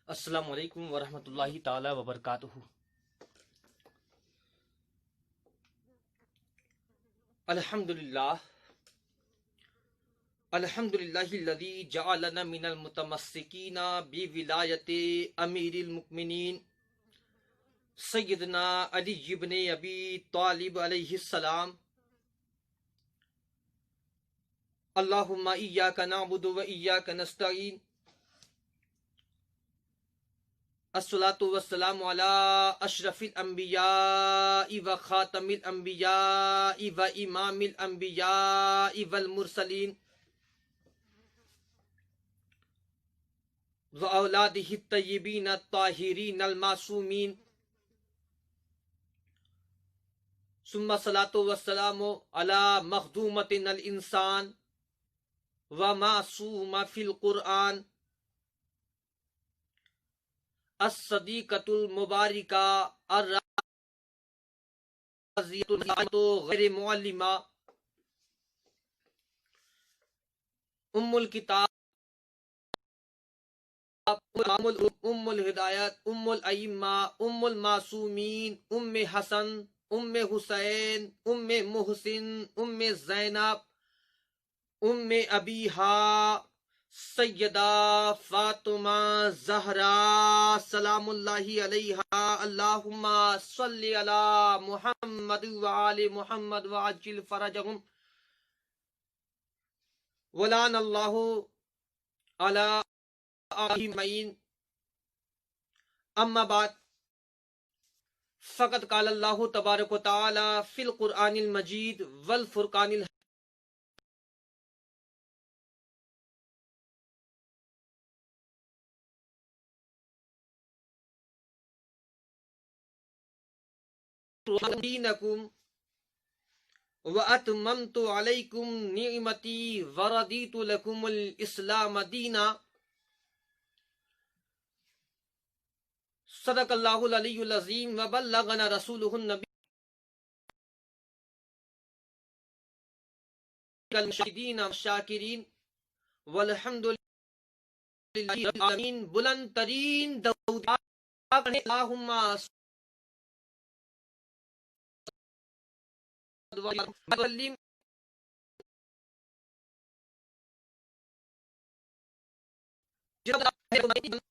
السلام علیکم ورحمۃ اللہ تعالی وبرکاتہ۔ الحمدللہ الذی جعلنا من المتمسکین بولایت امیر المؤمنین سیدنا علی بن ابی طالب علیہ السلام۔ اللہم ایاک نعبد و ایاک نستعین، الصلاۃ والسلام علی اشرف الانبیاء و خاتم الانبیاء و امام الانبیاء والمرسلین و اولادہ الطیبین الطاہرین المعصومین، ثم الصلاۃ والسلام علی مخدومۃ الانسان و معصوم فی القرآن الصدیقۃ المبارکہ الرازیۃ غیر معلمہ ام الکتاب ام الہدایت ام الائمہ ام المعصومین ام حسن ام حسین ام محسن ام زینب ام ابیہا سیدہ فاطمہ زہرا سلام اللہ علیہا، اللہم صلی علی محمد وآل محمد وعجل فرجہم، ولعن اللہ علی آئمین۔ اما بعد، فقد قال اللہ تبارک و تعالی فی القرآن المجید والفرقان الحمید، دینکم واتممت علیکم نعمتی ورضیت لکم الاسلام دینا۔ صدق اللہ العلی العظیم وبلغنا رسولہ النبی المرشدین والشاکرین والحمد للہ رب العالمین۔ بلند ترین درود اللہم وسلم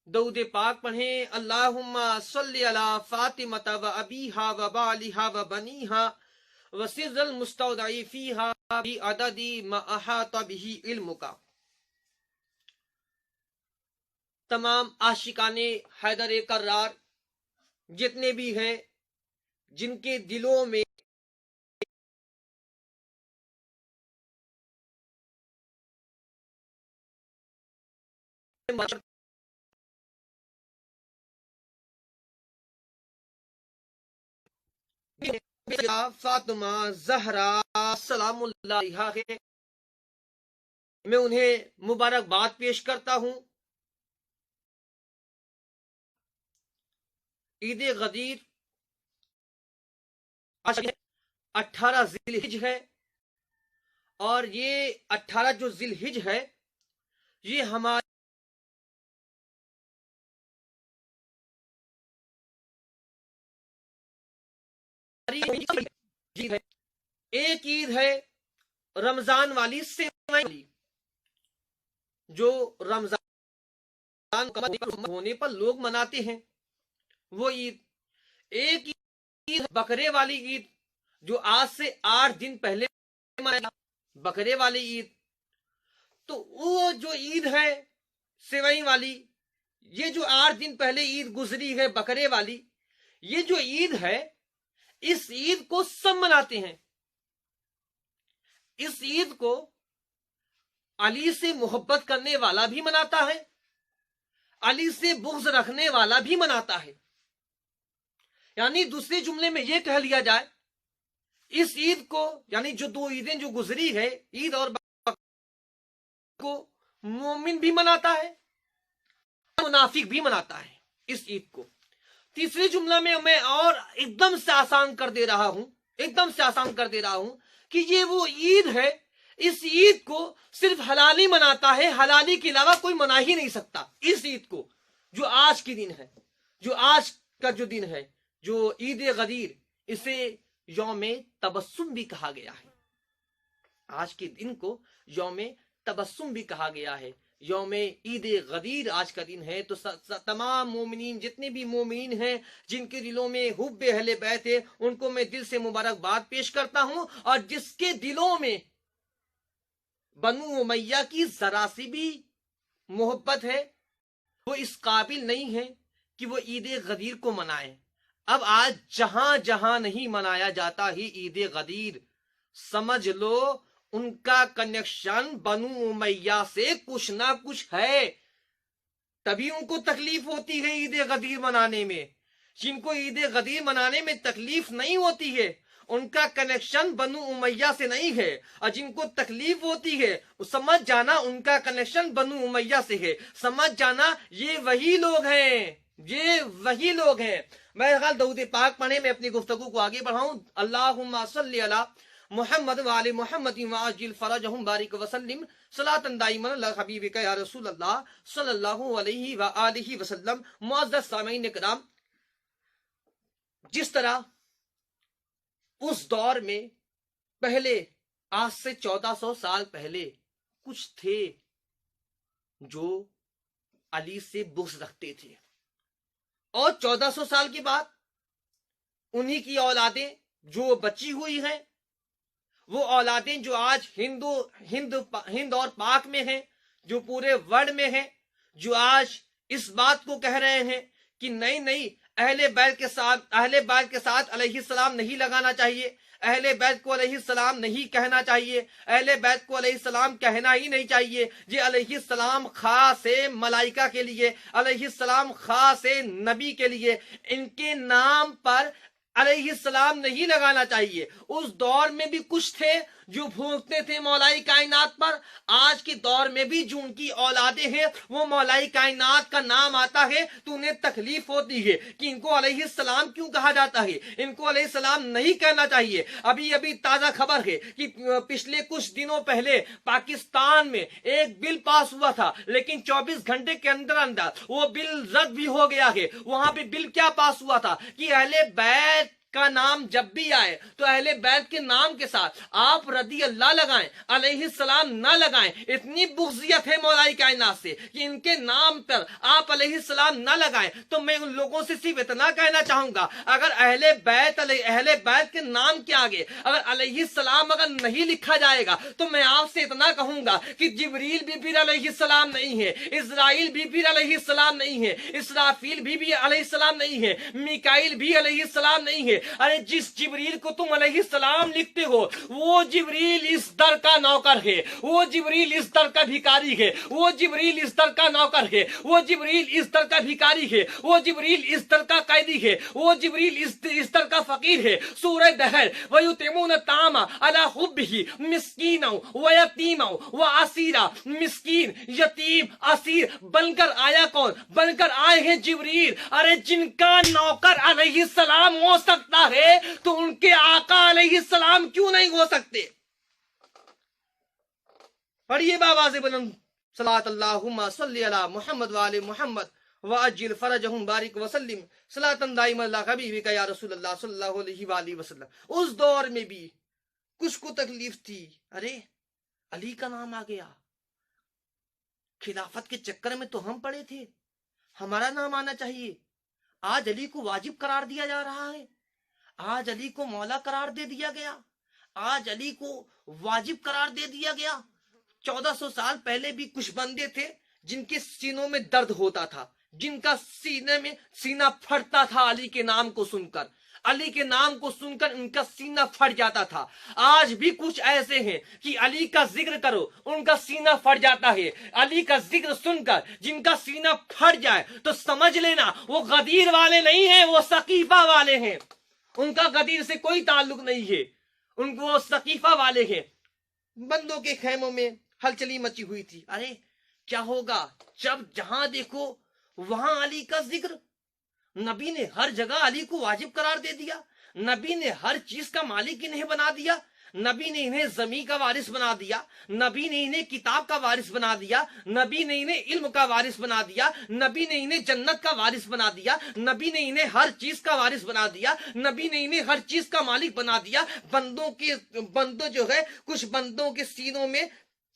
درود پاک پڑھیں۔ اللہم صلی علی فاطمہ و ابیہا و بالہا و بنیہا و سر المستودع فیہا بعدد ما احاط بہ علمک۔ تمام عاشقان حیدر کرار جتنے بھی ہیں، جن کے دلوں میں فاطمہ زہرا سلام اللہ علیہا ہے، میں انہیں مبارکباد پیش کرتا ہوں۔ عید غدیر 18 ذی الحج ہے، اور یہ 18 جو ذی الحج ہے یہ ہمارے ایک عید ہے رمضان والی، سیوائیں والی، جو رمضان ہونے پر لوگ مناتے ہیں وہ عید۔ ایک عید بکرے والی عید جو آج سے 8 دن پہلے منائی، بکرے والی عید۔ تو وہ جو عید ہے سیوائیں والی، یہ جو 8 دن پہلے عید گزری ہے بکرے والی، یہ جو عید ہے اس عید کو سب مناتے ہیں۔ اس عید کو علی سے محبت کرنے والا بھی مناتا ہے، علی سے بغض رکھنے والا بھی مناتا ہے۔ یعنی دوسرے جملے میں یہ کہہ لیا جائے، اس عید کو یعنی جو 2 عیدیں جو گزری ہے، عید اور کو مومن بھی مناتا ہے، منافق بھی مناتا ہے اس عید کو۔ تیسرے جملہ میں میں اور ایک دم سے آسان کر دے رہا ہوں کہ یہ وہ عید ہے، اس عید کو صرف حلالی مناتا ہے، حلالی کے علاوہ کوئی منا ہی نہیں سکتا اس عید کو۔ جو آج کی دن ہے، جو آج کا جو دن ہے، جو عید غدیر، اسے یوم تبسم بھی کہا گیا ہے. آج کے دن کو یوم تبسم بھی کہا گیا ہے. یوم عید غدیر آج کا دن ہے. تو تمام مومنین، جتنے بھی مومنین ہیں جن کے دلوں میں حب اہل بیت ہے، ان کو میں دل سے مبارکباد پیش کرتا ہوں. اور جس کے دلوں میں بنو امیہ کی ذرا سی بھی محبت ہے، وہ اس قابل نہیں ہے کہ وہ عید غدیر کو منائے. اب آج جہاں جہاں نہیں منایا جاتا ہی عید غدیر، سمجھ لو ان کا کنیکشن بنو امیہ سے کچھ نہ کچھ ہے. تبھی ان کو تکلیف ہوتی ہے عید غدیر منانے میں. جن کو عید غدیر منانے میں تکلیف نہیں ہوتی ہے، ان کا کنیکشن بنو امیہ سے نہیں ہے. اور جن کو تکلیف ہوتی ہے، سمجھ جانا ان کا کنیکشن بنو امیہ سے ہے. سمجھ جانا یہ وہی لوگ ہیں، یہ وہی لوگ ہیں. بہرحال درود پاک پڑھیں، میں اپنی گفتگو کو آگے بڑھاؤں. اللہم صلی علی محمد وآل محمد وعجل فرجہم بارک وسلم صلاۃ دائما علی حبیبک یا رسول اللہ صلی اللہ علیہ وآلہ وسلم. معزز سامعین کرام، جس طرح اس دور میں پہلے، آج سے 1400 سال پہلے، کچھ تھے جو علی سے بغض رکھتے تھے، اور 1400 سال کے بعد انہی کی اولادیں جو بچی ہوئی ہیں، وہ اولادیں جو آج ہند اور پاک میں ہیں، جو پورے ورلڈ میں ہیں، جو آج اس بات کو کہہ رہے ہیں کہ نہیں اہل بیت کے ساتھ علیہ السلام نہیں لگانا چاہیے، اہل بیت کو علیہ السلام نہیں کہنا چاہیے، اہل بیت کو علیہ السلام کہنا ہی نہیں چاہیے. یہ علیہ السلام خاص ہے ملائکہ کے لیے، علیہ السلام خاص ہے نبی کے لیے، ان کے نام پر علیہ السلام نہیں لگانا چاہیے. اس دور میں بھی کچھ تھے جو بھونکتے تھے مولائی کائنات پر. آج کے دور میں بھی جو ان کی اولادیں ہیں، وہ مولائی کائنات کا نام آتا ہے تو انہیں تکلیف ہوتی ہے کہ ان کو علیہ السلام کیوں کہا جاتا ہے، ان کو علیہ السلام نہیں کہنا چاہیے. ابھی تازہ خبر ہے کہ پچھلے کچھ دنوں پہلے پاکستان میں ایک بل پاس ہوا تھا، لیکن 24 گھنٹے کے اندر وہ بل رد بھی ہو گیا ہے. وہاں پہ بل کیا پاس ہوا تھا کہ اہل بیت کا نام جب بھی آئے تو اہل بیت کے نام کے ساتھ آپ رضی اللہ لگائیں، علیہ السلام نہ لگائیں. اتنی بغضیت ہے مولائی کائنات سے کہ ان کے نام پر آپ علیہ السلام نہ لگائیں. تو میں ان لوگوں سے صرف اتنا کہنا چاہوں گا، اگر اہل بیت کے نام کے آگے اگر علیہ السلام اگر نہیں لکھا جائے گا تو میں آپ سے اتنا کہوں گا کہ جبریل بھی پھر علیہ السلام نہیں ہے، اسرائیل بھی پھر علیہ السلام نہیں ہے، اسرافیل بھی علیہ السلام نہیں ہے، میکائیل بھی علیہ السلام نہیں ہے. ارے جس جبریل کو تم علیہ السلام لکھتے ہو، وہ جبریل اس در کا نوکر ہے، وہ جبریل اس در کا بھکاری ہے، وہ جبریل اس در کا نوکر ہے، وہ جبریل اس در کا بھکاری ہے، وہ جبریل اس در کا قیدی ہے، وہ جبریل اس در کا فقیر ہے. سورہ دہر وَيُطْعِمُونَ الطَّعَامَ عَلَىٰ حُبِّهِ مِسْكِينًا وَيَتِيمًا وَأَسِيرًا. مسکین، یتیم، اسیر بن کر آیا کون؟ بن کر آئے ہیں جبریل. ارے جن کا نوکر علیہ السلام ہو سکتا ہے تو ان کے آقا علیہ السلام کیوں نہیں ہو سکتے؟ پڑھیے بآواز بلند صلاۃ اللہم صلی علی محمد وآل محمد وعجل فرجہم بارک وسلم صلاۃ دائما علی حبیبک یا رسول اللہ صلی اللہ علیہ وآلہ وسلم. اس دور میں بھی کچھ کو تکلیف تھی. ارے علی کا نام آ گیا، خلافت کے چکر میں تو ہم پڑے تھے، ہمارا نام آنا چاہیے. آج علی کو واجب قرار دیا جا رہا ہے، آج علی کو مولا قرار دے دیا گیا، آج علی کو واجب قرار دے دیا گیا. 1400 سال پہلے بھی کچھ بندے تھے جن کے سینوں میں درد ہوتا تھا، جن کا سینہ پھٹتا تھا علی کے نام کو سن کر، علی کے نام کو سن کر ان کا سینہ پھٹ جاتا تھا. آج بھی کچھ ایسے ہیں کہ علی کا ذکر کرو ان کا سینہ پھٹ جاتا ہے. علی کا ذکر سن کر جن کا سینہ پھٹ جائے تو سمجھ لینا وہ غدیر والے نہیں ہیں، وہ ثقیفہ والے ہیں. ان کا غدیر سے کوئی تعلق نہیں ہے، ان کو وہ ثقیفہ والے ہیں. بندوں کے خیموں میں ہلچلی مچی ہوئی تھی. ارے کیا ہوگا جب جہاں دیکھو وہاں علی کا ذکر. نبی نے ہر جگہ علی کو واجب قرار دے دیا، نبی نے ہر چیز کا مالک انہیں بنا دیا، نبی نے انہیں زمین کا وارث بنا دیا, نبی نے انہیں کتاب کا وارث بنا دیا, نبی نے انہیں علم کا وارث بنا دیا, نبی نے انہیں جنت کا وارث بنا دیا, نبی نے انہیں ہر چیز کا وارث بنا دیا, نبی نے انہیں ہر چیز کا مالک بنا دیا. بندوں جو ہے کچھ بندوں کے سینوں میں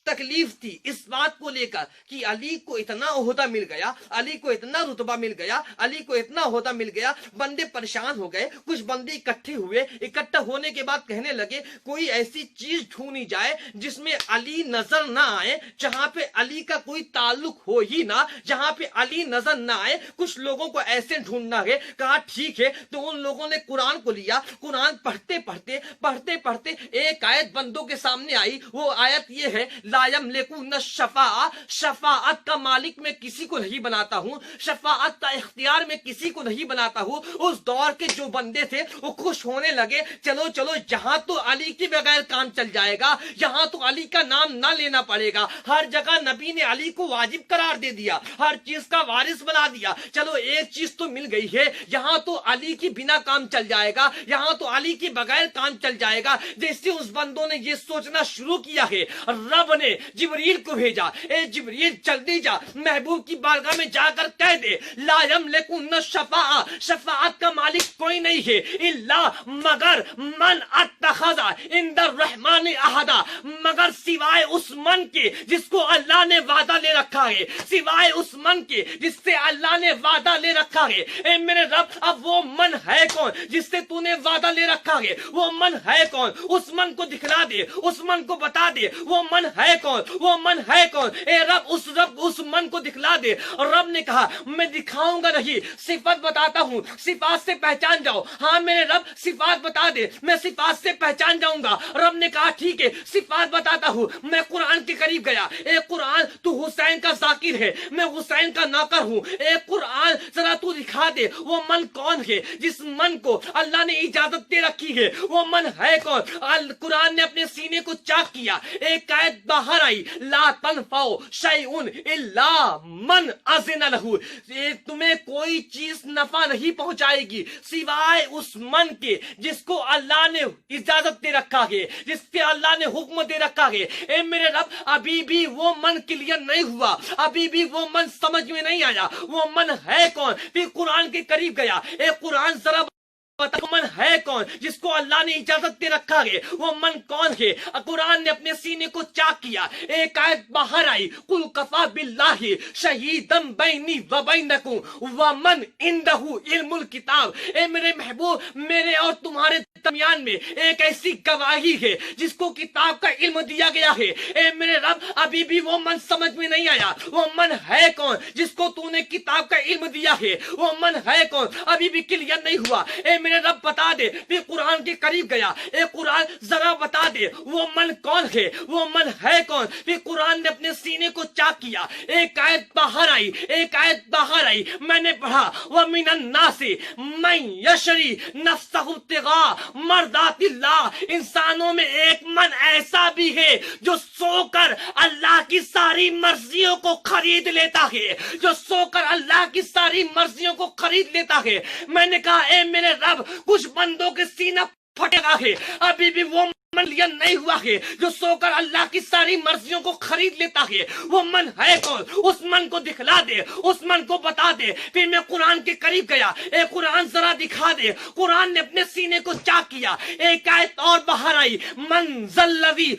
تکلیف تھی اس بات کو لے کر کہ علی کو اتنا عہدہ مل گیا, علی کو اتنا رتبہ مل گیا, علی کو اتنا عہدہ مل گیا. بندے پریشان ہو گئے, کچھ بندے اکٹھے ہوئے, اکٹھا ہونے کے بعد کہنے لگے کوئی ایسی چیز ڈھونڈی جائے جس میں علی نظر نہ آئے, جہاں پہ علی کا کوئی تعلق ہو ہی نہ, جہاں پہ علی نظر نہ آئے. کچھ لوگوں کو ایسے ڈھونڈنا ہے. کہا ٹھیک ہے. تو ان لوگوں نے قرآن کو لیا, قرآن پڑھتے پڑھتے ایک آیت بندوں کے سامنے آئی. وہ آیت یہ ہے, لا یملکون الشفاعۃ, شفاعت کا مالک میں کسی کو نہیں بناتا ہوں, شفاعت کا اختیار میں کسی کو نہیں بناتا ہوں. اس دور کے جو بندے تھے وہ خوش ہونے لگے, چلو چلو یہاں تو علی کے بغیر کام چل جائے گا, یہاں تو علی کا نام نہ لینا پڑے گا. ہر جگہ نبی نے علی کو واجب قرار دے دیا, ہر چیز کا وارث بنا دیا. چلو ایک چیز تو مل گئی ہے, یہاں تو علی کی بنا کام چل جائے گا, یہاں تو علی کے بغیر کام چل جائے گا. جیسے اس بندوں نے یہ سوچنا شروع کیا ہے, رب نے جبریل کو بھیجا, اے جبریل جلدی جا محبوب کی بارگاہ میں جا کر کہہ دے لا یملکون الشفاعۃ, شفاعت کا مالک کوئی نہیں ہے الا مگر من اتخذ عند الرحمن عہدا, مگر سوائے اس من کے جس کو اللہ نے وعدہ لے رکھا ہے, سوائے اس من کے جس سے اللہ نے وعدہ لے رکھا ہے. اے میرے رب اب وہ من ہے کون جس سے تو نے وعدہ لے رکھا ہے, وہ من ہے کون, اس من کو دکھلا دے, اس من کو بتا دے وہ من ہے کون, وہ من ہے کون. اے رب اس من کو دکھلا دے. اور رب نے کہا میں دکھاؤں گا نہیں, صفات بتاتا ہوں, صفات سے پہچان جاؤ. ہاں میرے رب صفات بتا دے, میں صفات سے پہچان جاؤں گا. رب نے کہا ٹھیک ہے صفات بتاتا ہوں. میں قرآن کے قریب گیا, اے قرآن تو حسین کا ذاکر ہے, میں حسین کا نوکر ہوں. اے قرآن ذرا تو دکھا دے وہ من کون ہے جس من کو اللہ نے اجازت دے رکھی ہے, وہ من ہے کون. قرآن نے اپنے سینے کو چاک کیا, ایک آیت باہر آئی, لا تنفع شیء الا من اذن له, تمہیں کوئی چیز نفع نہیں پہنچائے گی سوائے اس من کے جس کو اللہ نے اجازت دے رکھا ہے, جس سے اللہ نے حکم دے رکھا ہے. اے میرے رب ابھی بھی وہ من کلیئر نہیں ہوا, ابھی بھی وہ من سمجھ میں نہیں آیا, وہ من ہے کون. پھر قرآن کے قریب گیا, اے قرآن ذرا وہ من ہے کون جس کو اللہ نے اجازت دے رکھا ہے, وہ من کون ہے. قرآن نے اپنے سینے کو چاک کیا, ایک آیت باہر آئی, قل کفا باللہ شہیدا بینی و بینکم ومن عندہ علم الکتاب. اے میرے محبوب میرے اور تمہارے درمیان میں ایک ایسی گواہی ہے جس کو کتاب کا علم دیا گیا ہے. اے میرے رب ابھی بھی وہ من سمجھ میں نہیں آیا, وہ من ہے کون جس کو تو نے کتاب کا علم دیا ہے, وہ من ہے کون, ابھی بھی کلیئر نہیں ہوا. اے میرے رب بتا دے. پھر قرآن کے قریب گیا, اے قرآن ذرا بتا دے وہ من کون ہے, وہ من ہے کون. پھر قرآن نے اپنے سینے کو چاک کیا, ایک آیت باہر آئی, ایک آیت باہر آئی, میں نے پڑھا وَمِنَ النَّاسِ مَن يَشْرِي نَفْسَهُ ابْتِغَاءَ مَرْضَاتِ اللَّهِ. انسانوں میں ایک من ایسا بھی ہے جو سو کر اللہ کی ساری مرضیوں کو خرید لیتا ہے, جو سو کر اللہ کی ساری مرضیوں کو خرید لیتا ہے. میں نے کہا اے میرے رب کچھ بندوں کے سینہ پھٹے گا ہے, ابھی بھی وہ من لیا نہیں ہوا ہے جو سو کر اللہ کی ساری مرضیوں کو خرید لیتا ہے. وہ من ہے کون, اس من کو دکھلا دے, اس من کو بتا دے. پھر میں قرآن کے قریب گیا, اے قرآن ذرا دکھا دے. قرآن نے اپنے سینے کو چاک کیا, ایک آیت اور باہر آئی, من ذلذی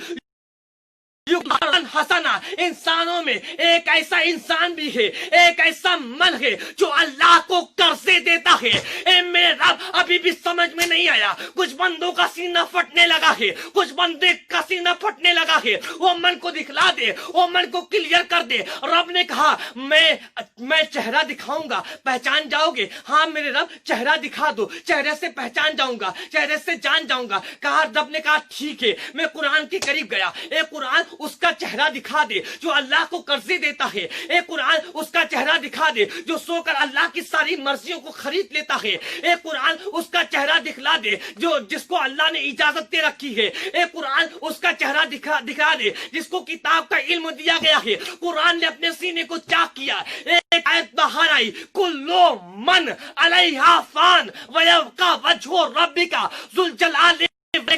حسنا. انسانوں میں ایک ایسا انسان بھی ہے, ایک ایسا من ہے جو اللہ کو قرضے دیتا ہے. اے میرے رب ابھی بھی سمجھ میں نہیں آیا, کچھ بندوں کا سینہ پھٹنے لگا ہے, کچھ بندے کا سینہ پھٹنے لگا ہے. وہ من کو دکھلا دے, وہ من کو کلیئر کر دے. رب نے کہا میں چہرہ دکھاؤں گا, پہچان جاؤ گے. ہاں میرے رب چہرہ دکھا دو, چہرے سے پہچان جاؤں گا, چہرے سے جان جاؤں گا. کہا رب نے کہا ٹھیک ہے. میں قرآن کے قریب گیا, اے قرآن اس کا چہرہ دکھا دے جو اللہ کو قرضے دیتا ہے. اے قرآن اس کا چہرہ دکھا دے جو سو کر اللہ کی ساری مرضیوں کو خرید لیتا ہے. اے قرآن اس کا چہرہ دکھلا دے جو جس کو اللہ نے اجازت دے رکھی ہے. اے قرآن اس کا چہرہ دکھا دے جس کو کتاب کا علم دیا گیا ہے. قرآن نے اپنے سینے کو چاک کیا, ایک آیت باہر آئی, کلو من علیہا فان ویبقی وجہ ربک ذو الجلال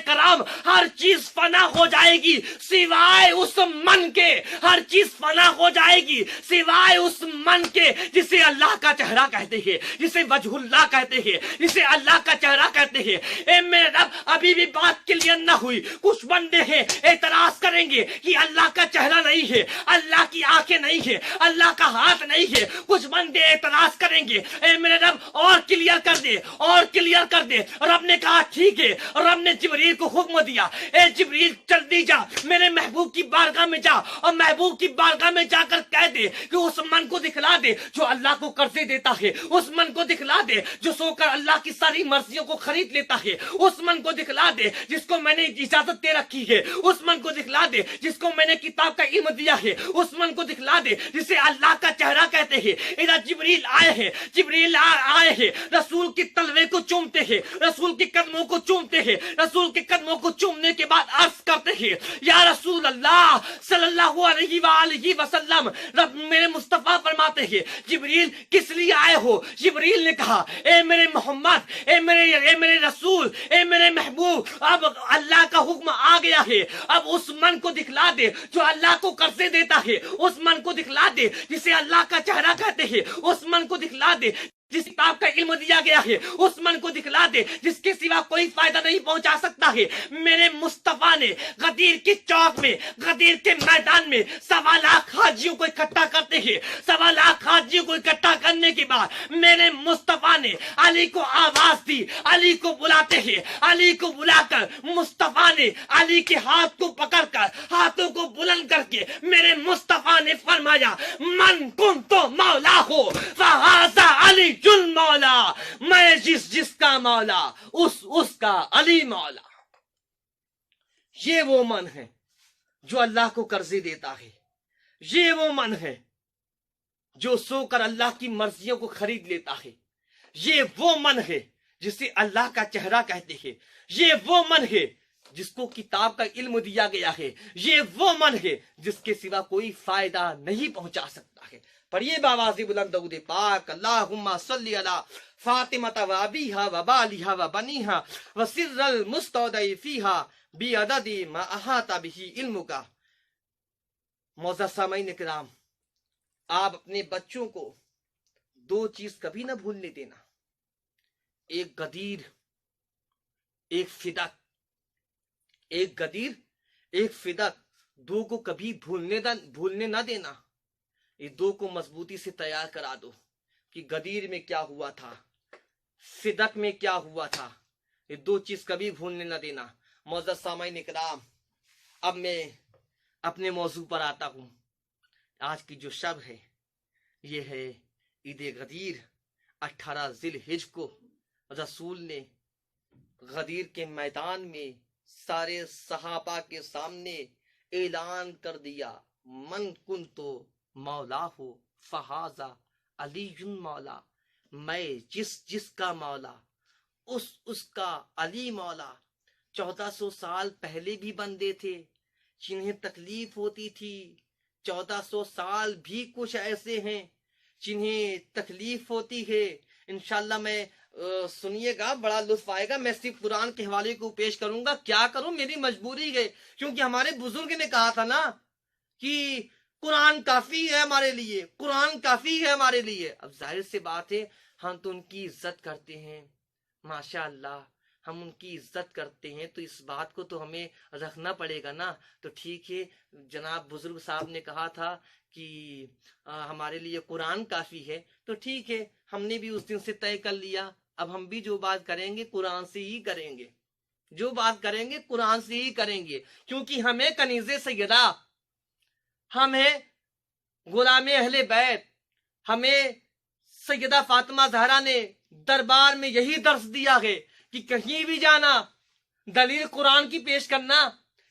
کرام ہر چیز فنا ہو جائے گی سوائے اس من کے، ہر چیز فنا ہو جائے گی سوائے اس من کے جسے اللہ کا چہرہ کہتے ہیں، جسے وجہ اللہ کہتے ہیں، جسے اللہ کا چہرہ کہتے ہیں۔ اے میرے رب ابھی بھی بات کلیئر نہ ہوئی، کچھ بندے ہیں اعتراض کریں گے کہ اللہ کا چہرہ نہیں ہے، اللہ کی آنکھیں نہیں ہے، اللہ کا ہاتھ نہیں ہے، کچھ بندے اعتراض کریں گے۔ اے میرے رب اور کلیئر کر دے، اور کلیئر کر دے۔ رب نے کہا ٹھیک ہے، رب نے جبریل کو حکم دیا، اے جبریل جلدی جا میرے محبوب کی بارگاہ میں جا، اور محبوب کی بارگاہ میں جا کر کہہ دے کہ اس من کو دکھلا دے جو اللہ کو قرضے دیتا ہے، اس من کو دکھلا دے جو سو کر اللہ کی ساری مرضیوں کو خرید لیتا ہے، اس من کو دکھلا دے جس کو میں نے اجازت دے رکھی ہے، اس من کو دکھلا دے جس کو میں نے کتاب کا علم دیا ہے، اس من کو دکھلا دے جسے اللہ کا چہرہ کہتے ہیں۔ ادھر جبریل آئے ہیں، جبریل آئے ہیں، رسول کے تلوے کو چومتے ہیں، رسول کے قدموں کو چومتے ہیں، رسول کے قدموں کو چومنے کے بعد عرض کرتے ہیں یا رسول اللہ صلی اللہ علیہ وآلہ وسلم، رب میرے مصطفیٰ فرماتے ہیں جبریل کس لیے آئے ہو؟ جبریل نے کہا اے میرے محمد، اے میرے رسول، اے میرے محبوب، اب اللہ کا حکم آ گیا ہے، اب اس من کو دکھلا دے جو اللہ کو قرضے دیتا ہے، اس من کو دکھلا دے جسے اللہ کا چہرہ کہتے ہیں، اس من کو دکھلا دے جس کتاب کا علم دیا گیا ہے، اس من کو دکھلا دے جس کے سوا کوئی فائدہ نہیں پہنچا سکتا ہے۔ میرے مصطفیٰ نے غدیر کی چوک میں، غدیر کے میدان میں 1.25 لاکھ حاجیوں کو اکٹھا کرتے ہیں۔ 1.25 لاکھ حاجیوں کو اکٹھا کرنے کے بعد میرے مصطفیٰ نے علی کو آواز دی، علی کو بلاتے ہیں، علی کو بلا کر مصطفیٰ نے علی کے ہاتھ کو پکڑ کر، ہاتھوں کو بلند کر کے میرے مصطفیٰ نے فرمایا من کنتو مولا ہو فہذا علی جل مولا، میں جس کا مولا اس کا علی مولا۔ یہ وہ من ہے جو اللہ کو قرضے دیتا ہے، یہ وہ من ہے جو سو کر اللہ کی مرضیوں کو خرید لیتا ہے، یہ وہ من ہے جسے اللہ کا چہرہ کہتے ہیں، یہ وہ من ہے جس کو کتاب کا علم دیا گیا ہے، یہ وہ من ہے جس کے سوا کوئی فائدہ نہیں پہنچا سکتا ہے۔ پڑھیے باواز بلند درود پاک، اللہم صلی علی فاطمۃ و ابیہا و بالہا و بنیہا و سر المستودع فیہا بعدد ما احاط بہ علمک۔ معزز سامعین کرام، آپ اپنے بچوں کو 2 چیز کبھی نہ بھولنے دینا، ایک غدیر، ایک فدق، ایک غدیر، ایک فدق، 2 کو کبھی بھولنے نہ دینا۔ یہ 2 کو مضبوطی سے تیار کرا دو کہ غدیر میں کیا ہوا تھا، فدق میں کیا ہوا تھا، یہ 2 چیز کبھی بھولنے نہ دینا۔ معزز سامعین کرام، اب میں اپنے موضوع پر آتا ہوں۔ آج کی جو شب ہے یہ ہے عید غدیر۔ 18 ذی الحجہ کو رسول نے غدیر کے میدان میں سارے صحابہ کے سامنے اعلان کر دیا من کنتو مولا ہو فہذا علی مولا، میں جس کا مولا اس کا علی مولا۔ 1400 سال پہلے بھی بندے تھے جنہیں تکلیف ہوتی تھی، 1400 سال بھی کچھ ایسے ہیں جنہیں تکلیف ہوتی ہے۔ انشاءاللہ میں سنیے گا، بڑا لطف آئے گا۔ میں صرف قرآن کے حوالے کو پیش کروں گا، کیا کروں، میری مجبوری ہے، کیونکہ ہمارے بزرگ نے کہا تھا نا کہ قرآن کافی ہے ہمارے لیے، قرآن کافی ہے ہمارے لیے۔ اب ظاہر سی بات ہے ہم تو ان کی عزت کرتے ہیں، ماشاء اللہ ہم ان کی عزت کرتے ہیں، تو اس بات کو تو ہمیں رکھنا پڑے گا نا۔ تو ٹھیک ہے، جناب بزرگ صاحب نے کہا تھا کہ ہمارے لیے قرآن کافی ہے، تو ٹھیک ہے، ہم نے بھی اس دن سے طے کر لیا، اب ہم بھی جو بات کریں گے قرآن سے ہی کریں گے، جو بات کریں گے قرآن سے ہی کریں گے، کیونکہ ہمیں کنیز سیدہ، ہمیں غلام اہل بیت، ہمیں سیدہ فاطمہ زہرا نے دربار میں یہی درس دیا ہے کہ کہیں بھی جانا دلیل قرآن کی پیش کرنا،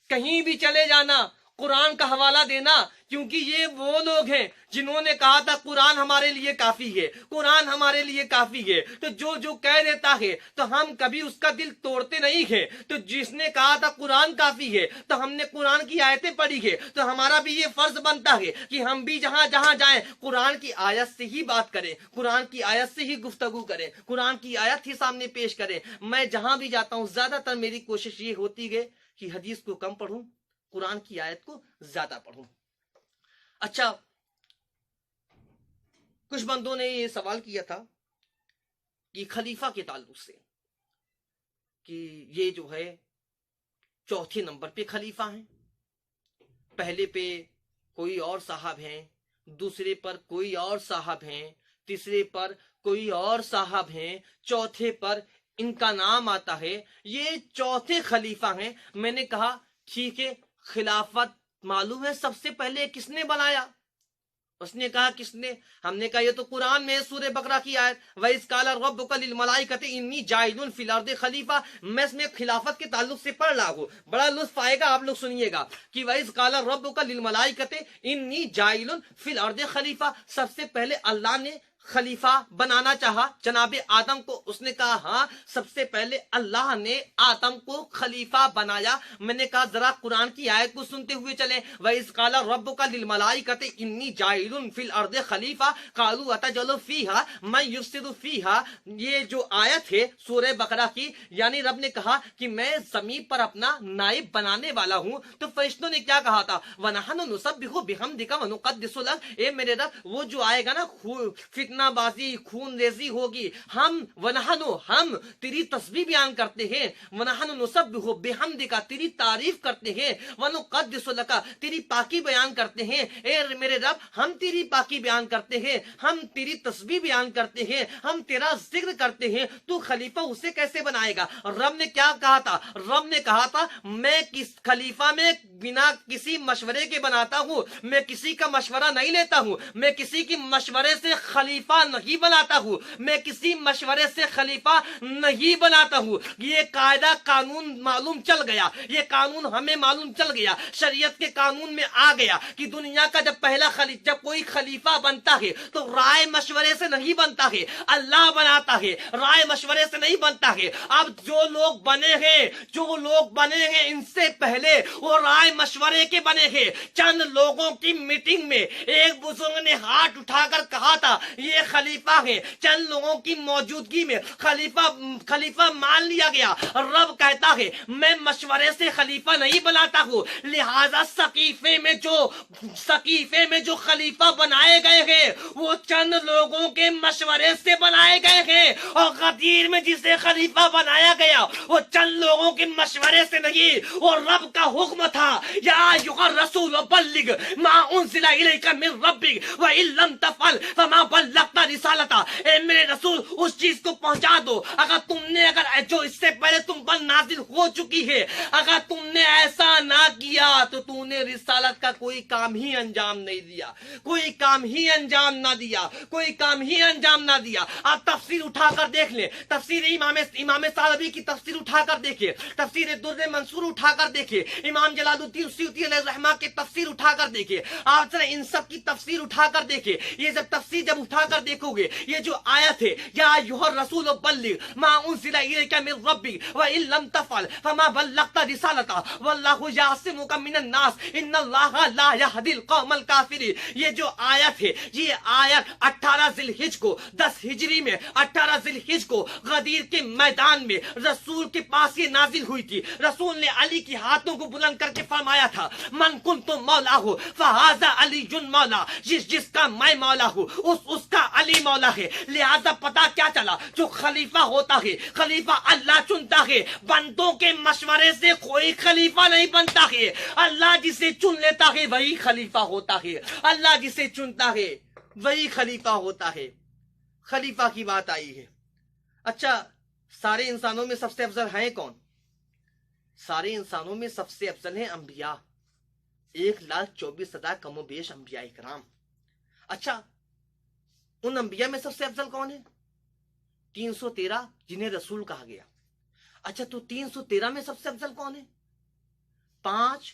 کہیں بھی چلے جانا قرآن کا حوالہ دینا، کیونکہ یہ وہ لوگ ہیں جنہوں نے کہا تھا قرآن ہمارے لیے کافی ہے، قرآن ہمارے لیے کافی ہے، تو جو کہہ دیتا ہے تو ہم کبھی اس کا دل توڑتے نہیں ہیں۔ تو جس نے کہا تھا قرآن کافی ہے تو ہم نے قرآن کی آیتیں پڑھی ہے، تو ہمارا بھی یہ فرض بنتا ہے کہ ہم بھی جہاں جہاں جائیں قرآن کی آیت سے ہی بات کریں، قرآن کی آیت سے ہی گفتگو کریں، قرآن کی آیت ہی سامنے پیش کریں۔ میں جہاں بھی جاتا ہوں زیادہ تر میری کوشش یہ ہوتی ہے کہ حدیث کو کم پڑھوں، قرآن کی آیت کو زیادہ پڑھوں۔ اچھا، کچھ بندوں نے یہ سوال کیا تھا کہ خلیفہ کے تعلق سے کہ یہ جو ہے چوتھے نمبر پہ خلیفہ ہیں، پہلے پہ کوئی اور صاحب ہیں، دوسرے پر کوئی اور صاحب ہیں، تیسرے پر کوئی اور صاحب ہیں، چوتھے پر ان کا نام آتا ہے، یہ چوتھے خلیفہ ہیں۔ میں نے کہا ٹھیک ہے، خلافت معلوم ہے سب سے پہلے کس نے بنایا؟ اس نے کہا کس نے؟ ہم نے کہا یہ تو قرآن میں سورہ بقرہ کی آیت وَإِذْ قَالَ رَبُّكَ لِلْمَلَائِكَةِ إِنِّي جَاعِلٌ فِي الْأَرْضِ خلیفہ، میں اس میں خلافت کے تعلق سے پڑھ رہا ہوں، بڑا لطف آئے گا، آپ لوگ سنیے گا کہ وَإِذْ قَالَ رَبُّكَ لِلْمَلَائِكَةِ إِنِّي جَاعِلٌ فِي الْأَرْضِ خلیفہ، سب سے پہلے اللہ نے خلیفہ بنانا چاہا جناب آدم کو، اس نے کہا ہاں سب سے پہلے اللہ نے آدم کو خلیفہ بنایا۔ میں نے کہا ذرا قرآن کی آیت کو سنتے ہوئے چلیں، وَإِذْ قَالَ رَبُّكَ لِلْمَلَائِكَةِ إِنِّي جَاعِلٌ فِي الْأَرْضِ خلیفہ قَالُوا أَتَجْعَلُ فِيهَا مَن يُفْسِدُ فِيهَا، یہ جو آیت ہے سورہ بقرہ کی، یعنی رب نے کہا کہ میں زمین پر اپنا نائب بنانے والا ہوں، تو فرشتوں نے کیا کہا تھا؟ وَنَحْنُ نُسَبِّحُ بِحَمْدِكَ وَنُقَدِّسُ لَكَ، اے میرے رب وہ جو آئے گا نا فتنہ بازی، خون ریزی ہوگی، ہم ونحنو ہم تیری تسبیح بیان کرتے ہیں، ونحنو نسبح بحمدک تیری تعریف کرتے ہیں، ونقدس لک تیری پاکی بیان کرتے ہیں، اے میرے رب ہم تیری پاکی بیان کرتے ہیں، ہم تیری تسبیح بیان کرتے ہیں، ہم تیرا ذکر کرتے ہیں، تو خلیفہ اسے کیسے بنائے گا؟ رب نے کیا کہا تھا؟ رب نے کہا تھا میں کس خلیفہ میں بنا کسی مشورے کے بناتا ہوں، میں کسی کا مشورہ نہیں لیتا ہوں، میں کسی کی مشورے سے خلیفہ نہیں بناتا ہوں، میں کسی مشورے سے خلیفہ نہیں بناتا ہوں۔ یہ قاعدہ قانون معلوم چل گیا، یہ قانون ہمیں معلوم چل گیا، شریعت کے قانون میں آ گیا کہ دنیا کا جب کوئی خلیفہ بنتا ہے تو رائے مشورے سے نہیں بنتا ہے، اللہ بناتا ہے، رائے مشورے سے نہیں بنتا ہے۔ اب جو لوگ بنے ہیں ان سے پہلے وہ رائے مشورے کے بنے ہیں۔ چند لوگوں کی میٹنگ میں ایک بزرگ نے ہاتھ اٹھا کر کہا تھا یہ خلیفہ ہے، چند لوگوں کی موجودگی میں خلیفہ مان لیا گیا۔ رب کہتا ہے میں مشورے سے خلیفہ نہیں بناتا ہوں، لہذا سقیفے میں جو خلیفہ بنائے گئے ہیں وہ چند لوگوں کے مشورے سے بنائے گئے ہیں، اور غدیر میں جسے خلیفہ بنایا گیا وہ چند لوگوں کے مشورے سے نہیں، اور رب کا حکم تھا یا ایھا الرسول بلغ ما انزل الیک من ربک وان لم تفعل فما بلغت رسالتہ، اے میرے رسول اس چیز کو پہنچا دو، اگر جو اس سے پہلے تم پر نازل ہو چکی ہے، اگر تم نے ایسا نہ کیا تو تم نے رسالت کا کوئی کام ہی انجام نہیں دیا، کوئی کام ہی انجام نہ دیا۔ آپ تفسیر اٹھا کر دیکھ لیں، تفسیر امام سعدی کی تفسیر اٹھا کر دیکھیں، تفسیر در منصور اٹھا کر دیکھیں، امام جلال الدین سیوطی علیہ الرحمہ کی تفسیر اٹھا کر دیکھیں، آپ ان سب کی تفسیر اٹھا کر دیکھیں۔ یہ تفسیر جب اٹھا کر دیکھو گے، یہ جو آیت ہے یا ایھا الرسول بلغ ما انزل الیک من ربک وان لم تفعل فما بلغت رسالتہ واللہ یعصمک من الناس ان اللہ لا یہدی القوم الکافرین، یہ جو آیت ہے یہ آیت 18 ذی الحجہ کو 10 ہجری میں 18 ذی الحجہ کو غدیر کے میدان میں رسول کے پاس یہ نازل ہوئی تھی۔ رسول نے علی کی ہاتھوں کو بلند کر کے فرمایا تھا من کنت مولاہ فہذا علی مولا، جس کا میں مولا ہوں اس کا علی مولا ہے۔ لہذا پتا کیا چلا، جو خلیفہ ہوتا ہے خلیفہ اللہ چنتا ہے، بندوں کے مشورے سے کوئی خلیفہ نہیں بنتا ہے، اللہ جسے چن لیتا ہے وہی خلیفہ ہوتا ہے، اللہ جسے چنتا ہے وہی خلیفہ ہوتا ہے۔ خلیفہ کی بات آئی ہے۔ اچھا، سارے انسانوں میں سب سے افضل ہیں کون؟ سارے انسانوں میں سب سے افضل ہیں انبیاء، 1,24,000 کم و بیش انبیاء کرام۔ اچھا، ان انبیاء میں سب سے افضل کون ہے؟ 313 جنہیں رسول کہا گیا۔ اچھا، تو 313 میں سب سے افضل کون ہے؟ 5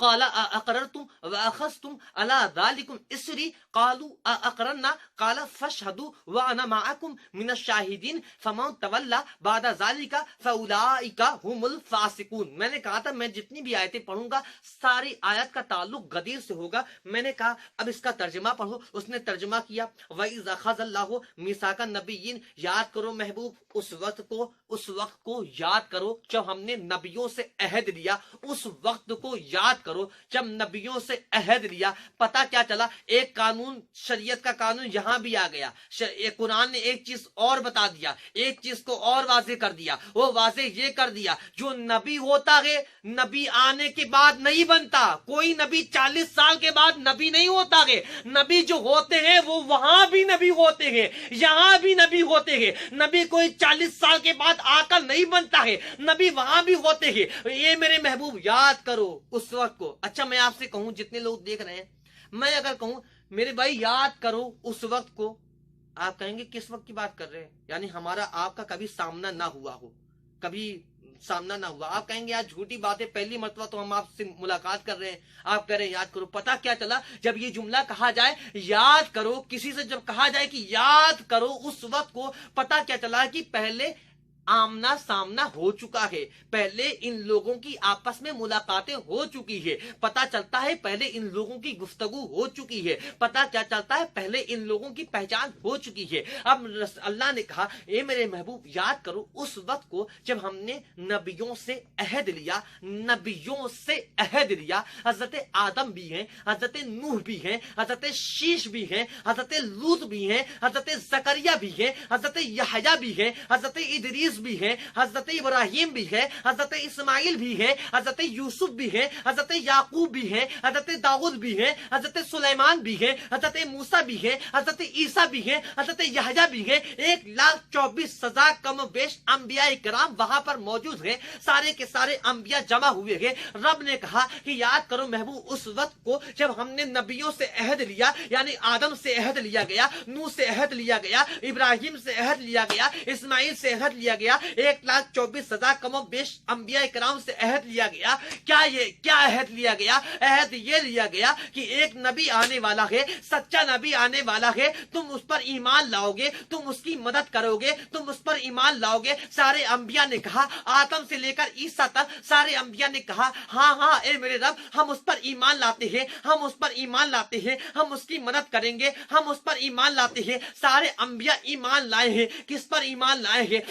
قال أقررتم وأخذتم على ذلكم إسري قالوا أقررنا قال فاشهدوا وأنا معكم من الشاهدين فمن تولى بعد ذلك فأولئك هم الفاسقون۔ میں نے کہا تھا میں جتنی بھی آیتیں پڑھوں گا ساری آیت کا تعلق غدیر سے ہوگا۔ میں نے کہا اب اس کا ترجمہ پڑھو۔ اس نے ترجمہ کیا وَإِذْ أَخَذَ اللَّهُ مِيثَاقَ النَّبِيِّينَ، یاد کرو محبوب اس وقت کو یاد کرو جب ہم نے نبیوں سے عہد لیا، اس وقت کو یاد کرو جب نبیوں سے عہد لیا۔ پتہ کیا چلا؟ ایک قانون، شریعت کا قانون یہاں بھی آ گیا۔ قرآن نے ایک چیز اور بتا دیا، ایک چیز کو اور واضح کر دیا۔ وہ واضح یہ کر دیا جو نبی ہوتا ہے نبی آنے کے بعد نہیں بنتا۔ کوئی نبی 40 سال کے بعد نبی نہیں ہوتا ہے۔ نبی جو ہوتے ہیں وہ وہاں بھی نبی ہوتے ہیں، یہاں بھی نبی ہوتے ہیں۔ نبی کوئی 40 سال کے بعد آ کر نہیں بنتا ہے، نبی وہاں بھی ہوتے ہیں۔ یہ میرے محبوب یاد کرو اس وقت کو۔ اچھا میں آپ سے کہوں، جتنے لوگ دیکھ رہے ہیں، میں اگر کہوں میرے بھائی یاد کرو اس وقت کو، آپ کہیں گے کس وقت کی بات کر رہے ہیں؟ یعنی ہمارا آپ کا کبھی سامنا نہ ہوا ہو، کبھی سامنا نہ ہوا۔ آپ کہیں گے یار جھوٹی بات ہے، پہلی مرتبہ تو ہم آپ سے ملاقات کر رہے ہیں، آپ کہہ رہے ہیں یاد کرو۔ پتہ کیا چلا؟ جب یہ جملہ کہا جائے یاد کرو، کسی سے جب کہا جائے کہ یاد کرو اس وقت کو، پتہ کیا چلا کہ پہلے آمنا سامنا ہو چکا ہے، پہلے ان لوگوں کی آپس میں ملاقاتیں ہو چکی ہے، پتہ چلتا ہے پہلے ان لوگوں کی گفتگو ہو چکی ہے، پتہ کیا چلتا ہے پہلے ان لوگوں کی پہچان ہو چکی ہے۔ اب اللہ نے کہا اے میرے محبوب یاد کرو اس وقت کو جب ہم نے نبیوں سے عہد لیا، نبیوں سے عہد لیا۔ حضرت آدم بھی ہیں، حضرت نوح بھی ہیں، حضرت شیش بھی ہیں، حضرت لوط بھی ہیں، حضرت زکریا بھی ہیں، حضرت یحییٰ بھی ہیں، حضرت ادریس بھی ہے، حضرت ابراہیم بھی ہے، حضرت اسماعیل بھی ہے، حضرت یوسف بھی ہے، حضرت یعقوب بھی ہے، حضرت داؤد بھی ہے، حضرت سلیمان بھی ہے، حضرت موسیٰ بھی ہے، حضرت عیسیٰ بھی ہے، حضرت یحییٰ بھی ہے۔ 1,24,000 کم و بیش انبیاء کرام وہاں پر موجود ہیں، سارے کے سارے انبیاء جمع ہوئے ہیں۔ رب نے کہا کہ یاد کرو محبوب اس وقت کو جب ہم نے نبیوں سے عہد لیا، یعنی آدم سے عہد لیا گیا، نوح سے عہد لیا گیا، ابراہیم سے عہد لیا گیا، اسماعیل سے عہد لیا گیا، 1,24,000 کم و بیش انبیاء کرام سے عہد لیا گیا۔ کیا عہد لیا گیا؟ عہد یہ لیا گیا کہ ایک نبی آنے والا ہے، سچا نبی آنے والا ہے، تم اس پر ایمان لاؤ گے، تم اس کی مدد کرو گے، تم اس پر ایمان لاؤ گے۔ سارے انبیاء نے کہا، آدم سے لے کر عیسیٰ تک سارے انبیاء نے کہا ہاں ہاں اے میرے رب ہم اس پر ایمان لاتے ہیں، ہم اس پر ایمان لاتے ہیں، ہم اس کی مدد کریں گے، ہم اس پر ایمان لاتے ہیں۔ سارے انبیاء ایمان لائے ہیں، کس پر ایمان لائے ہیں؟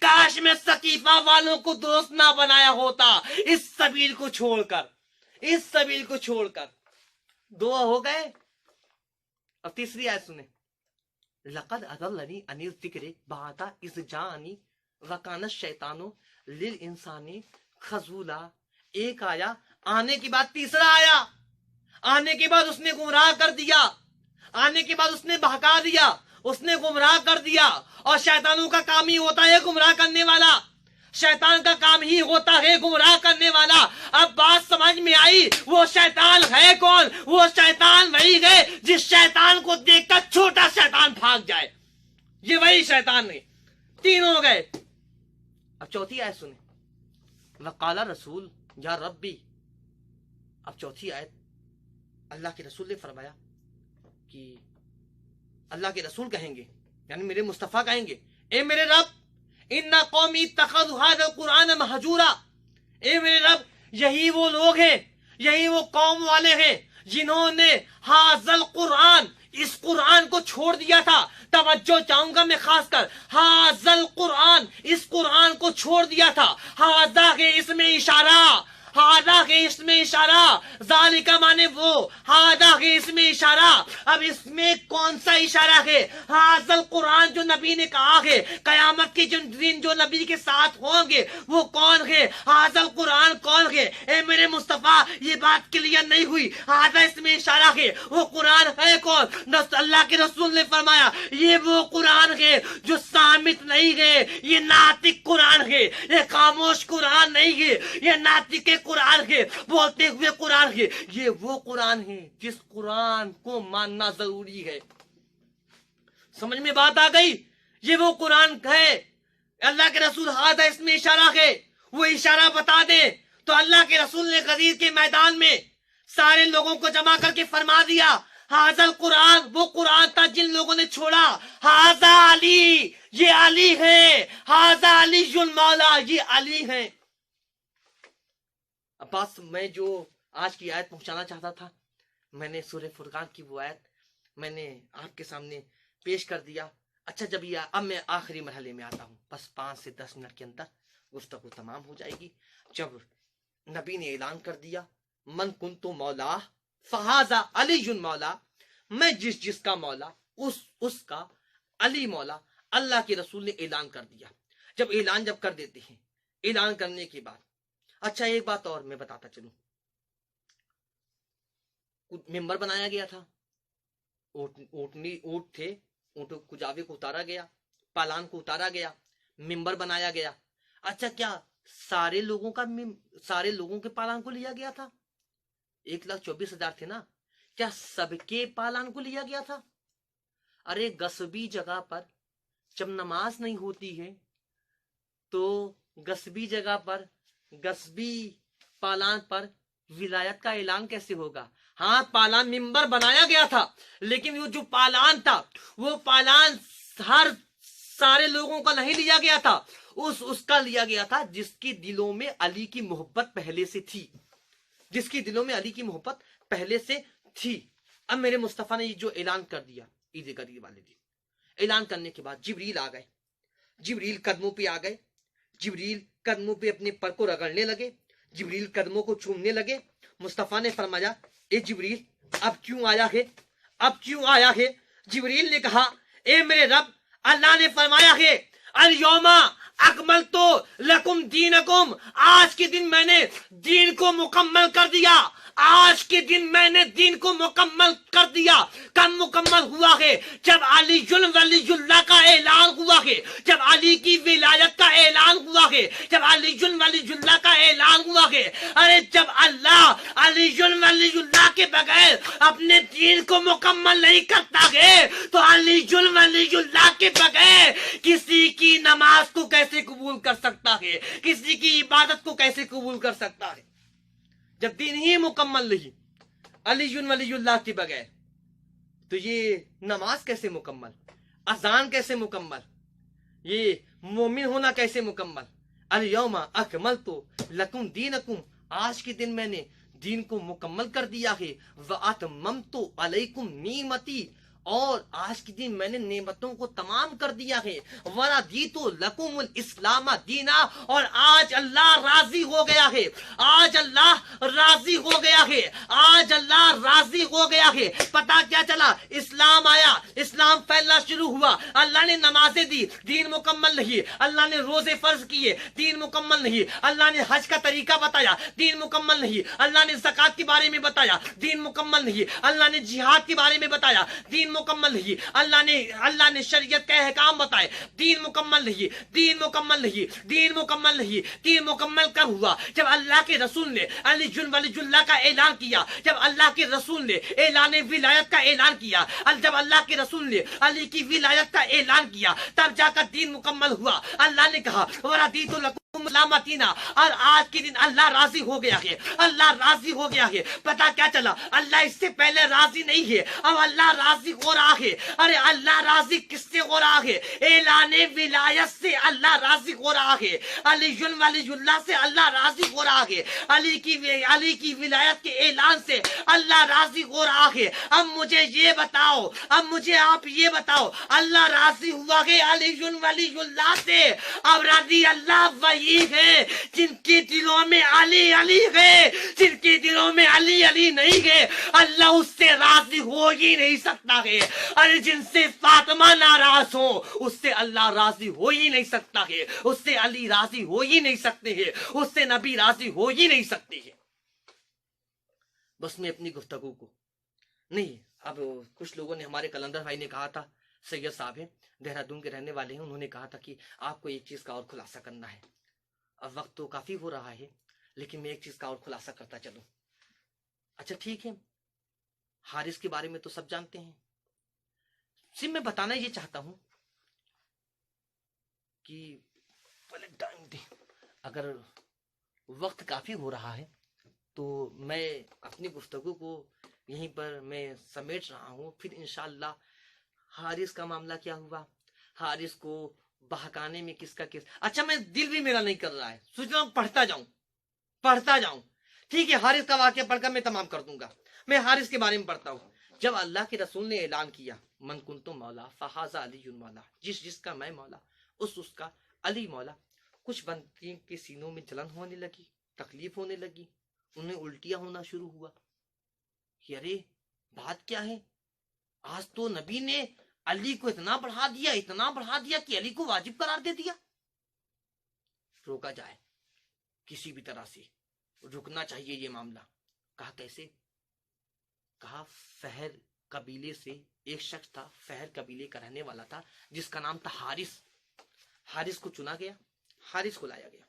کاش میں سقیفہ والوں کو دوست نہ بنایا ہوتا اس سبیل کو چھوڑ کر، اس سبیل کو چھوڑ کر۔ دعا ہو گئے۔ اب تیسری آیت سنیں، لقد اضلنی عن الذکر بعد اذ جاءنی وکان الشیطان للانسان خذولا۔ ایک آیا، آنے کے بعد تیسرا آیا، آنے کے بعد اس نے گمراہ کر دیا، آنے کے بعد اس نے بہکا دیا، اس نے گمراہ کر دیا۔ اور شیطانوں کا کام ہی ہوتا ہے گمراہ کرنے والا، شیطان کا کام ہی ہوتا ہے گمراہ کرنے والا۔ اب بات سمجھ میں آئی، وہ شیطان ہے کون؟ وہ شیطان وہی ہے جس شیطان کو دیکھ کر چھوٹا شیطان بھاگ جائے، یہ وہی شیطان ہے۔ تین ہو گئے۔ اب چوتھی آیت سنیں، وقال رسول یا ربی۔ اب چوتھی آیت، اللہ کے رسول نے فرمایا کہ اللہ کے رسول کہیں گے، یعنی میرے مصطفیٰ کہیں گے، اے میرے رب، ان قومی اتخذوا هذا القرآن مہجورا۔ اے میرے رب، یہی وہ لوگ ہیں، یہی وہ قوم والے ہیں جنہوں نے هذا القرآن، اس قرآن کو چھوڑ دیا تھا۔ توجہ چاہوں گا میں خاص کر، هذا القرآن، اس قرآن کو چھوڑ دیا تھا۔ هذا کے اس میں اشارہ، ہادا کے اس میں اشارہ، ذالک مانے وہ، ہادا کے اس میں اشارہ۔ اب اس میں کون سا اشارہ ہے؟ ہاذا القرآن، جو نبی نے کہا ہے قیامت کے دن جو نبی کے ساتھ ہوں گے وہ کون ہے؟ ہاذا القرآن کون ہے؟ اے میرے مصطفیٰ، یہ بات کلیئر نہیں ہوئی، ہاذا اس میں اشارہ ہے، وہ قرآن ہے کون؟ اللہ کے رسول نے فرمایا یہ وہ قرآن ہے جو سامت نہیں ہے، یہ ناطق قرآن ہے، یہ خاموش قرآن نہیں ہے، یہ ناطق قرآن ہے، بولتے ہوئے قرآن ہے۔ یہ وہ قرآن ہے جس قرآن کو ماننا ضروری ہے۔ سمجھ میں بات آ گئی؟ یہ وہ قرآن ہے، اللہ کے رسول ہاذا اس میں اشارہ ہے، وہ اشارہ بتا دیں تو اللہ کے رسول نے غدیر کے میدان میں سارے لوگوں کو جمع کر کے فرما دیا ہاذا القرآن وہ قرآن تھا جن لوگوں نے چھوڑا۔ ہاذا علی، یہ علی ہے، ہاذا علی المولا، یہ علی ہے۔ اب بات میں جو آج کی آیت پہنچانا چاہتا تھا، میں نے سورہ فرقان کی وہ آیت میں نے آپ کے سامنے پیش کر دیا۔ اچھا، جب یہ اب میں آخری مرحلے میں آتا ہوں، بس 5 سے 10 منٹ کے اندر گفتگو تمام ہو جائے گی۔ جب نبی نے اعلان کر دیا من کنت مولا فہذا علی مولا، میں جس کا مولا اس کا علی مولا، اللہ کے رسول نے اعلان کر دیا۔ جب اعلان کر دیتے ہیں، اعلان کرنے کے بعد، اچھا ایک بات اور میں بتاتا چلوں، ممبر بنایا گیا تھا، اونٹ تھے، اونٹوں کو جاوے کو اتارا گیا، پالان کو اتارا گیا، ممبر بنایا گیا۔ اچھا، کیا سارے لوگوں کے پالان کو لیا گیا تھا؟ 1,24,000 تھے نا، کیا سب کے پالان کو لیا گیا تھا؟ ارے غصبی جگہ پر جب نماز نہیں ہوتی ہے تو غصبی جگہ پر، غصبی پالان پر ولایت کا اعلان کیسے ہوگا؟ ہاں، پالان ممبر بنایا گیا تھا، لیکن وہ جو پالان تھا وہ پالان سارے لوگوں کا نہیں لیا گیا تھا، اس کا لیا گیا تھا جس کی دلوں میں علی کی محبت پہلے سے تھی، جس کی دلوں میں علی کی محبت پہلے سے تھی۔ اب میرے مصطفیٰ نے یہ جو اعلان کر دیا عید غدیر والے دن، اعلان کرنے کے بعد جبریل آ گئے، جبریل قدموں پہ آ گئے، جبریل قدموں پہ اپنے پر کو رگڑنے لگے، جبریل قدموں کو چومنے لگے۔ مصطفیٰ نے فرمایا اے جبریل اب کیوں آیا ہے، اب کیوں آیا ہے؟ جبریل نے کہا اے میرے رب، اللہ نے فرمایا ہے الیوم اکملت لکم دینکم، آج کے دن میں نے دین کو مکمل کر دیا، آج کے دن میں نے دین کو مکمل کر دیا۔ کب مکمل ہوا ہے؟ جب علی ولی اللہ کا اعلان ہوا ہے، جب علی کی ولایت کا اعلان ہوا ہے، جب علی ولی اللہ کا اعلان ہوا ہے۔ ارے جب اللہ علی ولی اللہ کے بغیر اپنے دین کو مکمل نہیں کرتا ہے تو علی ولی اللہ کے بغیر کسی کی نماز کو کیسے قبول کر سکتا ہے؟ کسی کی عبادت کو کیسے قبول کر سکتا ہے؟ جب دین ہی مکمل نہیں علی ولی اللہ کے بغیر، تو یہ نماز کیسے مکمل، اذان کیسے مکمل، یہ مومن ہونا کیسے مکمل؟ الیوم اکملت لکم دینکم، آج کے دن میں نے دین کو مکمل کر دیا ہے، واتممت علیکم نعمتی، اور آج کے دن میں نے نعمتوں کو تمام کر دیا ہے. وَرَضِيتُ لَكُمُ الْإِسْلَامَ دِينًا، اور آج اللہ راضی ہو گیا ہے. آج اللہ راضی ہو گیا ہے. آج اللہ راضی ہو گیا ہے. پتا کیا چلا؟ اسلام آیا، اسلام پھیلنا شروع ہوا. اللہ نے نمازیں دی، دین مکمل نہیں. اللہ نے روزے فرض کیے، دین مکمل نہیں. اللہ نے حج کا طریقہ بتایا، دین مکمل نہیں. اللہ نے زکات کے بارے میں بتایا، دین مکمل نہیں. اللہ نے جہاد کے بارے میں بتایا، دین مکمل نہیں. اللہ نے شریعت کے احکام بتائے، دین مکمل نہیں. دین مکمل نہیں. دین مکمل نہیں. دین مکمل کب ہوا؟ جب اللہ کے رسول نے علی ولی اللہ کا اعلان کیا. جب اللہ کے رسول نے اعلان ولایت کا اعلان کیا، جب اللہ کے رسول نے علی کی ولایت کا اعلان کیا، تب جا کر دین مکمل ہوا. اللہ نے کہا وَرَضِيتُ لَكُمُ الْإِسْلَامَ، اور آج کے دن اللہ راضی ہو گیا ہے. اللہ راضی ہو گیا ہے. پتا کیا چلا؟ اللہ اس سے پہلے راضی نہیں ہے، اب اللہ راضی ہو رہا ہے. ارے اللہ راضی کس سے ہو رہا ہے؟ اعلان ولایت سے اللہ راضی ہو رہا ہے. علی ولی اللہ سے اللہ راضی ہو رہا ہے. علی کی ولایت کے اعلان سے اللہ راضی ہو رہا ہے. اب مجھے یہ بتاؤ، اب مجھے آپ یہ بتاؤ، اللہ راضی ہوا ہے علی ولی اللہ سے. اب راضی اللہ وہی ہے جن کے دلوں میں علی علی ہے. جن کے دلوں میں علی علی نہیں ہے، اللہ اس سے راضی ہو ہی نہیں سکتا ہے. ارے جن سے فاطمہ ناراض ہو، اس سے اللہ راضی ہو ہی نہیں سکتا ہے. اس سے علی راضی ہو ہی نہیں سکتے ہیں. اس سے نبی راضی ہو ہی نہیں سکتے ہیں. بس میں اپنی گفتگو کو نہیں، اب کچھ لوگوں نے، ہمارے کلندر بھائی نے کہا تھا، سید صاحب ہیں، دہرادون کے رہنے والے ہیں، انہوں نے کہا تھا کہ آپ کو ایک چیز کا اور خلاصہ کرنا ہے. اب وقت تو کافی ہو رہا ہے، لیکن میں ایک چیز کا اور خلاصہ کرتا چلوں. اچھا ٹھیک ہے، حارث کے بارے میں تو سب جانتے ہیں. صرف میں بتانا یہ چاہتا ہوں کہ اگر وقت کافی ہو رہا ہے تو میں اپنی گفتگو کو یہیں پر میں سمیٹ رہا ہوں. پھر انشاءاللہ حارث کا معاملہ کیا ہوا، حارث کو بہکانے میں کس کا کس. اچھا میں دل بھی میرا نہیں کر رہا ہے، سوچ رہا ہوں پڑھتا جاؤں. ٹھیک ہے، حارث کا واقعہ پڑھ کر میں تمام کر دوں گا. میں حارث کے بارے میں پڑھتا ہوں. جب اللہ کے رسول نے اعلان کیا من کنتم مولا فہذا علی مولا، جس کا میں مولا اس کا علی مولا، کچھ بندیوں کے سینوں میں جلن ہونے لگی، تکلیف ہونے لگی، انہیں الٹیاں ہونا شروع ہوا. ارے بات کیا ہے؟ آج تو نبی نے علی کو اتنا بڑھا دیا کہ علی کو واجب قرار دے دیا. روکا جائے کسی بھی طرح سے، رکنا چاہیے یہ معاملہ. کہا کیسے؟ کہا فہر قبیلے سے ایک شخص تھا، فہر قبیلے کا رہنے والا تھا، جس کا نام تھا حارث. حارث کو چنا گیا، حارث کو لایا گیا.